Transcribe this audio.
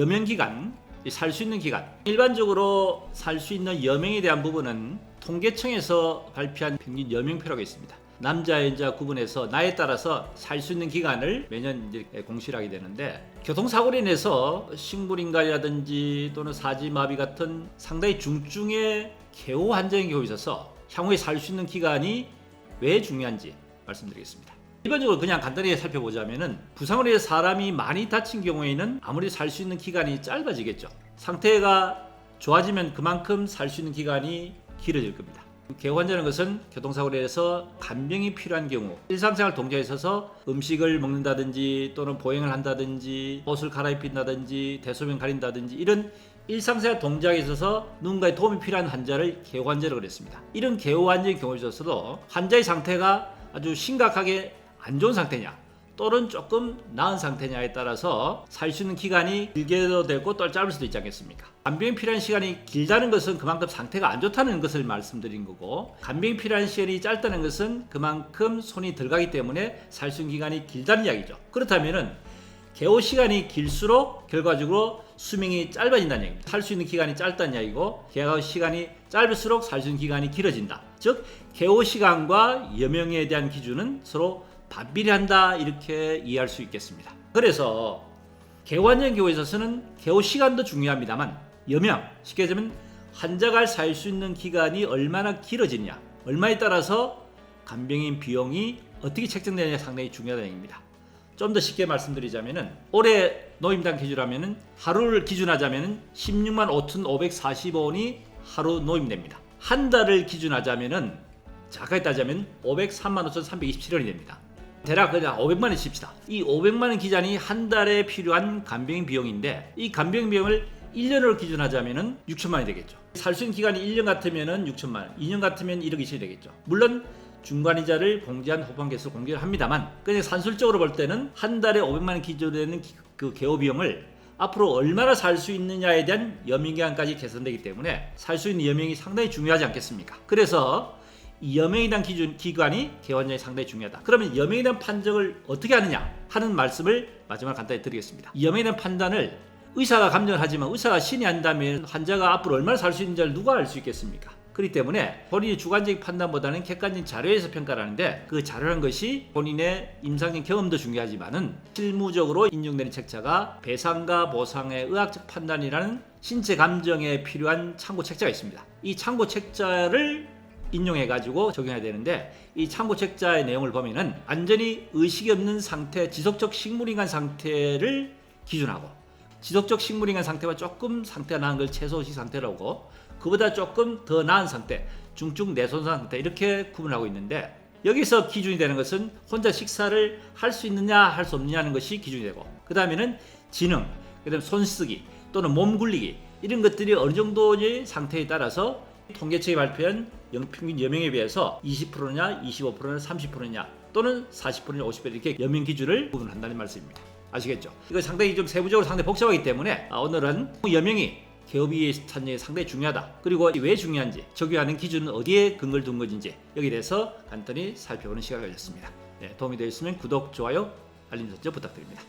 여명기간, 살 수 있는 기간. 일반적으로 살 수 있는 여명에 대한 부분은 통계청에서 발표한 평균 여명표라고 있습니다. 남자 여자 구분해서 나이에 따라서 살 수 있는 기간을 매년 이렇게 공시를 하게 되는데, 교통사고로 인해서 식물인간이라든지 또는 사지마비 같은 상당히 중증의 개호 환자의 경우에 있어서 향후에 살 수 있는 기간이 왜 중요한지 말씀드리겠습니다. 일반적으로 그냥 간단히 살펴보자면은, 부상으로 인해 사람이 많이 다친 경우에는 아무래도 살 수 있는 기간이 짧아지겠죠. 상태가 좋아지면 그만큼 살 수 있는 기간이 길어질 겁니다. 개호 환자는 것은 교통사고로 인해서 간병이 필요한 경우, 일상생활 동작에 있어서 음식을 먹는다든지 또는 보행을 한다든지 옷을 갈아입힌다든지 대소변 가린다든지 이런 일상생활 동작에 있어서 누군가의 도움이 필요한 환자를 개호 환자라고 그랬습니다. 이런 개호 환자의 경우에 있어서도 환자의 상태가 아주 심각하게 안 좋은 상태냐 또는 조금 나은 상태냐에 따라서 살 수 있는 기간이 길게도 되고 또 짧을 수도 있지 않겠습니까? 간병이 필요한 시간이 길다는 것은 그만큼 상태가 안 좋다는 것을 말씀드린 거고, 간병이 필요한 시간이 짧다는 것은 그만큼 손이 덜 가기 때문에 살 수 있는 기간이 길다는 이야기죠. 그렇다면은 개호 시간이 길수록 결과적으로 수명이 짧아진다는 얘기입니다. 살 수 있는 기간이 짧다는 이야기고, 개호 시간이 짧을수록 살 수 있는 기간이 길어진다. 즉 개호 시간과 여명에 대한 기준은 서로 반비례한다, 이렇게 이해할 수 있겠습니다. 그래서 개호 환자의 경우에 있어서는 개호 시간도 중요합니다만, 여명, 쉽게 얘기하면 환자가 살 수 있는 기간이 얼마나 길어지냐, 얼마에 따라서 간병인 비용이 어떻게 책정되느냐 상당히 중요하다는 얘기입니다. 좀 더 쉽게 말씀드리자면은, 올해 노임당 기준하면은 하루를 기준하자면은 16만 5,545원이 하루 노임됩니다. 한 달을 기준하자면은 정확하게 따지자면 503만 5,327원이 됩니다. 대략 그냥 500만 원 칩시다. 이 500만 원 기간이 한 달에 필요한 간병인 비용인데, 이 간병인 비용을 1년으로 기준하자면은 6천만 원이 되겠죠. 살 수 있는 기간이 1년 같으면은 6천만 원, 2년 같으면 1억 2천이 되겠죠. 물론 중간이자를 공제한 호판계수 공개를 합니다만, 그냥 산술적으로 볼 때는 한 달에 500만 원 기준으로 되는 그 개호 비용을 앞으로 얼마나 살 수 있느냐에 대한 여명기간까지 개선되기 때문에 살 수 있는 여명이 상당히 중요하지 않겠습니까? 그래서 이 여명에 대한 기간이 개호 환자에 상당히 중요하다. 그러면 여명에 대한 판정을 어떻게 하느냐 하는 말씀을 마지막으로 간단히 드리겠습니다. 이 여명에 대한 판단을 의사가 감정을 하지만, 의사가 신이 한다면 환자가 앞으로 얼마나 살 수 있는지를 누가 알 수 있겠습니까? 그렇기 때문에 본인의 주관적인 판단보다는 객관적인 자료에서 평가를 하는데, 그 자료라는 것이 본인의 임상적 경험도 중요하지만은 실무적으로 인정되는 책자가 배상과 보상의 의학적 판단이라는 신체 감정에 필요한 참고 책자가 있습니다. 이 참고 책자를 인용해 가지고 적용해야 되는데, 이 참고 책자의 내용을 보면은 완전히 의식이 없는 상태, 지속적 식물인간 상태를 기준하고, 지속적 식물인간 상태와 조금 상태가 나은 걸 최소의식 상태라고, 그보다 조금 더 나은 상태, 중증 뇌손상 상태, 이렇게 구분하고 있는데, 여기서 기준이 되는 것은 혼자 식사를 할 수 있느냐 할 수 없느냐는 것이 기준이 되고, 그 다음에는 지능, 그 다음에 손쓰기 또는 몸 굴리기, 이런 것들이 어느 정도의 상태에 따라서 통계청이 발표한 평균 여명에 비해서 20%냐 25%냐 30%냐 또는 40%냐 50% 이렇게 여명 기준을 구분한다는 말씀입니다. 아시겠죠? 이거 상당히 좀 세부적으로 상당히 복잡하기 때문에 오늘은 여명이 개호비 판정이 상당히 중요하다, 그리고 왜 중요한지, 적용하는 기준은 어디에 근거를 둔 것인지, 여기에 대해서 간단히 살펴보는 시간을 가졌습니다. 네, 도움이 되었으면 구독, 좋아요, 알림 설정 부탁드립니다.